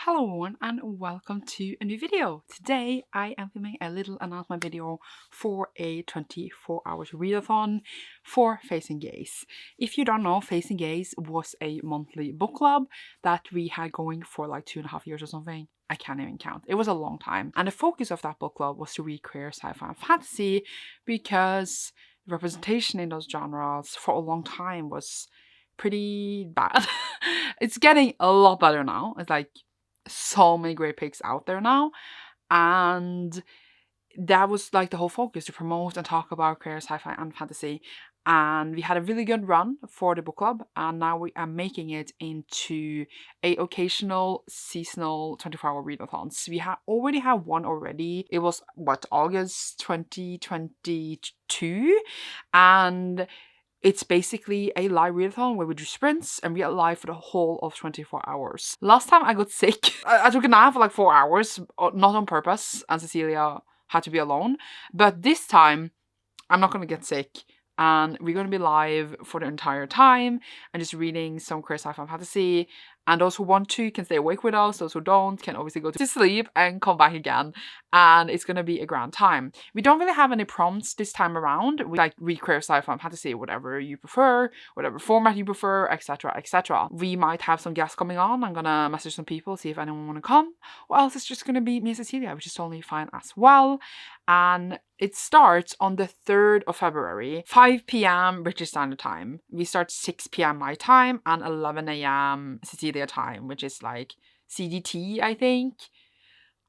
Hello everyone and welcome to a new video. Today I am filming a little announcement video for a 24 hours readathon for FAES and GAYS. If you don't know, FAES and GAYS was a monthly book club that we had going for like 2.5 years or something. I can't even count. It was a long time. And the focus of that book club was to read queer sci-fi and fantasy because representation in those genres for a long time was pretty bad. It's getting a lot better now. It's like so many great picks out there now, and that was like the whole focus, to promote and talk about queer sci-fi and fantasy. And we had a really good run for the book club, and now we are making it into a occasional seasonal 24-hour readathons. We already have one already. It was August 2022, and it's basically a live readathon where we do sprints and we are live for the whole of 24 hours. Last time I got sick. I took a nap for like 4 hours, not on purpose, and Cecilia had to be alone. But this time, I'm not gonna get sick. And we're gonna be live for the entire time and just reading some queer sci-fi and fantasy. And those who want to can stay awake with us. Those who don't can obviously go to sleep and come back again. And it's gonna be a grand time. We don't really have any prompts this time around. We like read queer sci-fi and fantasy, whatever you prefer, whatever format you prefer, etc, etc. We might have some guests coming on. I'm gonna message some people, see if anyone wanna come. Or else it's just gonna be me and Cecilia, which is totally fine as well. And it starts on the 3rd of February, 5 p.m. British Standard Time. We start 6 p.m. my time and 11 a.m. Cecilia time, which is like CDT, I think.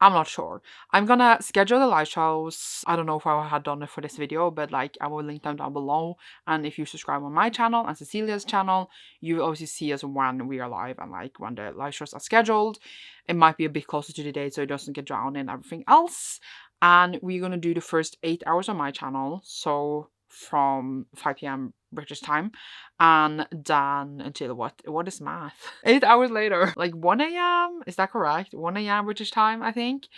I'm not sure. I'm gonna schedule the live shows. I don't know if I had done it for this video, but like I will link them down below. And if you subscribe on my channel and Cecilia's channel, you will obviously see us when we are live and like when the live shows are scheduled. It might be a bit closer to the date so it doesn't get drowned in everything else. And we're gonna do the first 8 hours on my channel, so from 5 p.m. British time, and then until what is math? 8 hours later, like 1 a.m. Is that correct? 1 a.m. British time, I think.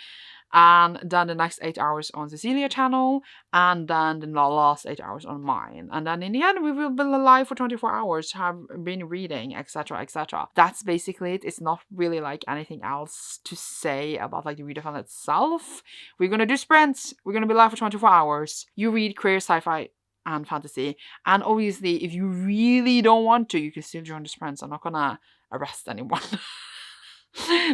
And then the next 8 hours on Cecilia channel, and then the last 8 hours on mine. And then in the end, we will be live for 24 hours, have been reading, etc, etc. That's basically it. It's not really like anything else to say about like the readathon itself. We're gonna do sprints. We're gonna be live for 24 hours. You read queer sci-fi and fantasy. And obviously, if you really don't want to, you can still join the sprints. I'm not gonna arrest anyone.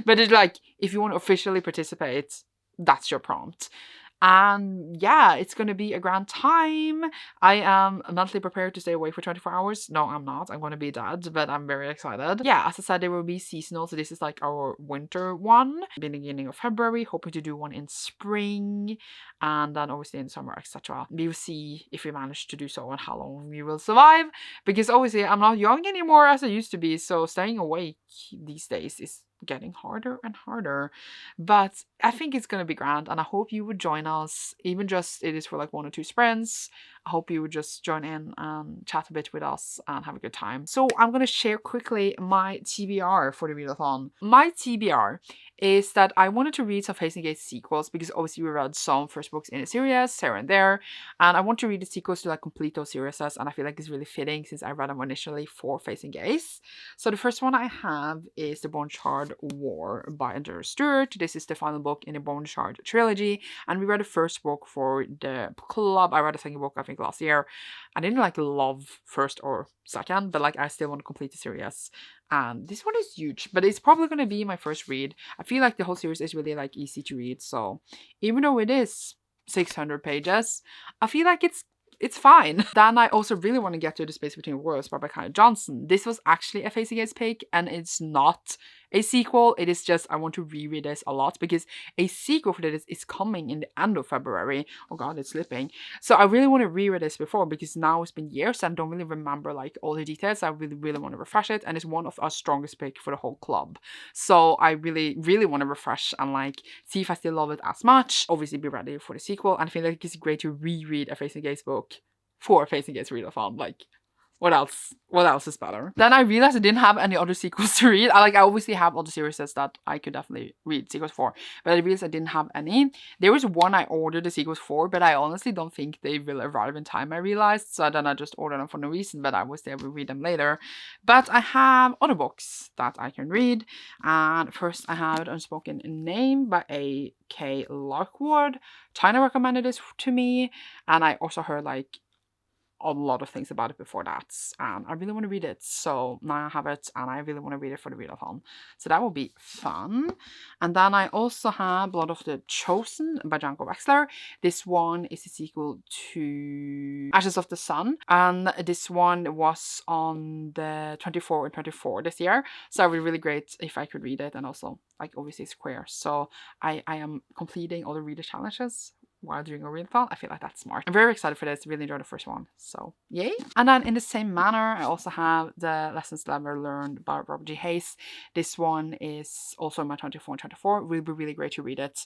But it's like, if you want to officially participate, that's your prompt. And yeah, it's gonna be a grand time. I am mentally prepared to stay awake for 24 hours. No, I'm not. I'm gonna be dead, but I'm very excited. Yeah, as I said, there will be seasonal, so this is like our winter one. Beginning of February, hoping to do one in spring, and then obviously in summer, etc. We will see if we manage to do so and how long we will survive, because obviously I'm not young anymore as I used to be, so staying awake these days is getting harder and harder. But I think it's gonna be grand, and I hope you would join us, even just it is for like 1 or 2 sprints. I hope you would just join in and chat a bit with us and have a good time. So I'm gonna share quickly my TBR for the readathon. My TBR is that I wanted to read some FAES and GAYS sequels, because obviously we read some first books in the series here and there, and I want to read the sequels to like complete those series, and I feel like it's really fitting since I read them initially for FAES and GAYS. So the first one I have is The Bone Shard War by Andrew Stewart. This is the final book in the Bone Shard trilogy, and we read the first book for the club. I read the second book I think last year. I didn't like love first or second, but like I still want to complete the series. And this one is huge, but it's probably going to be my first read. I feel like the whole series is really like easy to read, so even though it is 600 pages, I feel like it's fine. Then I also really want to get to The Space Between Worlds by Kyle Johnson. This was actually a FAES and GAYS pick, and it's not a sequel. It is just I want to reread this a lot, because a sequel for this is coming in the end of February. Oh god, it's slipping. So I really want to reread this before, because now it's been years and I don't really remember like all the details. I really want to refresh it, and it's one of our strongest pick for the whole club. So I really want to refresh and like see if I still love it as much. Obviously be ready for the sequel, and I feel like it's great to reread a FAES and GAYS book for FAES and GAYS readathon. Like, What else? What else is better? Then I realized I didn't have any other sequels to read. I obviously have other series that I could definitely read sequels for, but I realized I didn't have any. There was one I ordered the sequels for, but I honestly don't think they will arrive in time, I realized. So then I just ordered them for no reason, but I was able to read them later. But I have other books that I can read. And first I have Unspoken Name by A.K. Larkwood. China recommended this to me, and I also heard like a lot of things about it before that, and I really want to read it. So now I have it, and I really want to read it for the readathon. So that will be fun. And then I also have Blood of the Chosen by Janko Wexler. This one is a sequel to Ashes of the Sun, and this one was on the 24 and 24 this year. So it would be really great if I could read it, and also like obviously it's queer. So I am completing all the reader challenges while doing a readathon. I feel like that's smart. I'm very excited for this. Really enjoyed the first one. So yay. And then in the same manner, I also have The Lessons Never Learned by Robert G. Hayes. This one is also my 24 and 24. It will be really great to read it.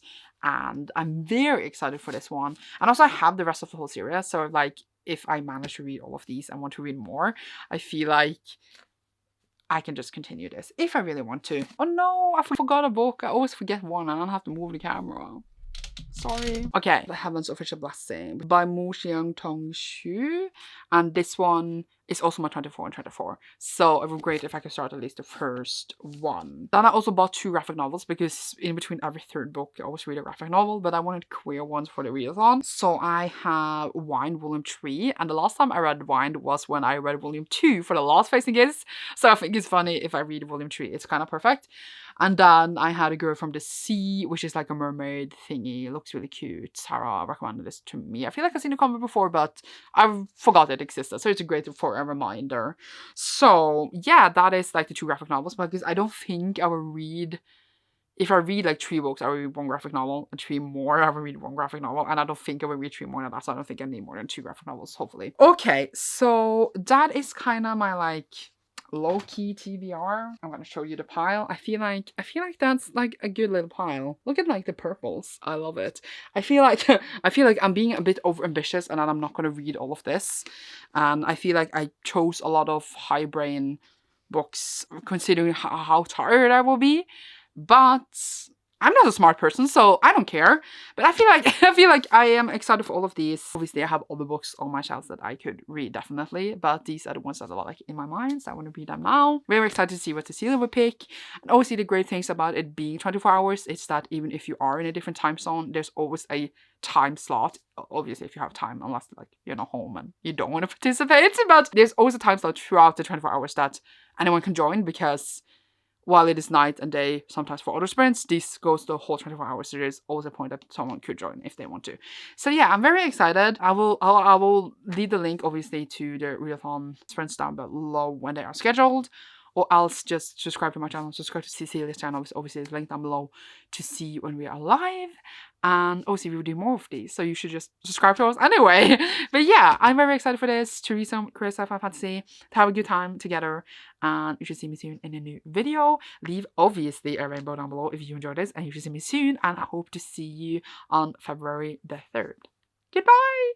And I'm very excited for this one. And also I have the rest of the whole series. So like if I manage to read all of these and want to read more, I feel like I can just continue this if I really want to. Oh no, I forgot a book. I always forget one and I don't have to move the camera. Sorry. Okay, The Heaven's Official Blessing by Mo Xiang Tong Xu, and this one is also my 24 and 24. So it would be great if I could start at least the first one. Then I also bought 2 graphic novels because in between every third book I always read a graphic novel, but I wanted queer ones for the readathon. So I have Wind Volume 3, and the last time I read Wind was when I read Volume 2 for the last FAES and GAYS. So I think it's funny if I read Volume 3, it's kind of perfect. And then I had A Girl from the Sea, which is like a mermaid thingy. It looks really cute. Sarah recommended this to me. I feel like I've seen the cover before, but I forgot it existed. So it's a great for a reminder. So yeah, that is like the 2 graphic novels, because I don't think I will read, if I read like 3 books, I will read 1 graphic novel, and 3 more, I will read 1 graphic novel, and I don't think I will read 3 more than that, so I don't think I need more than 2 graphic novels, hopefully. Okay, so that is kind of my like low-key TBR. I'm gonna show you the pile. I feel like that's like a good little pile. Look at like the purples. I love it. I feel like I'm being a bit over ambitious, and that I'm not gonna read all of this. And I feel like I chose a lot of high brain books considering how tired I will be. But I'm not a smart person, so I don't care. But I feel like I am excited for all of these. Obviously, I have other books on my shelves that I could read, definitely. But these are the ones that are like in my mind, so I want to read them now. Very excited to see what Cecilia would pick. And obviously, the great things about it being 24 hours is that even if you are in a different time zone, there's always a time slot. Obviously, if you have time, unless like you're not home and you don't want to participate. But there's always a time slot throughout the 24 hours that anyone can join, because while it is night and day, sometimes for other sprints, this goes the whole 24 hours. There is always a point that someone could join if they want to. So yeah, I'm very excited. I will leave the link obviously to the readathon sprints down below when they are scheduled, or else just subscribe to my channel, subscribe to Cecilia's channel, obviously it's linked down below, to see when we are live. And obviously we will do more of these, so you should just subscribe to us anyway. But yeah, I'm very excited for this, to read some queer sci-fi fantasy, to have a good time together, and you should see me soon in a new video. Leave obviously a rainbow down below if you enjoyed this, and you should see me soon, and I hope to see you on February the 3rd. Goodbye!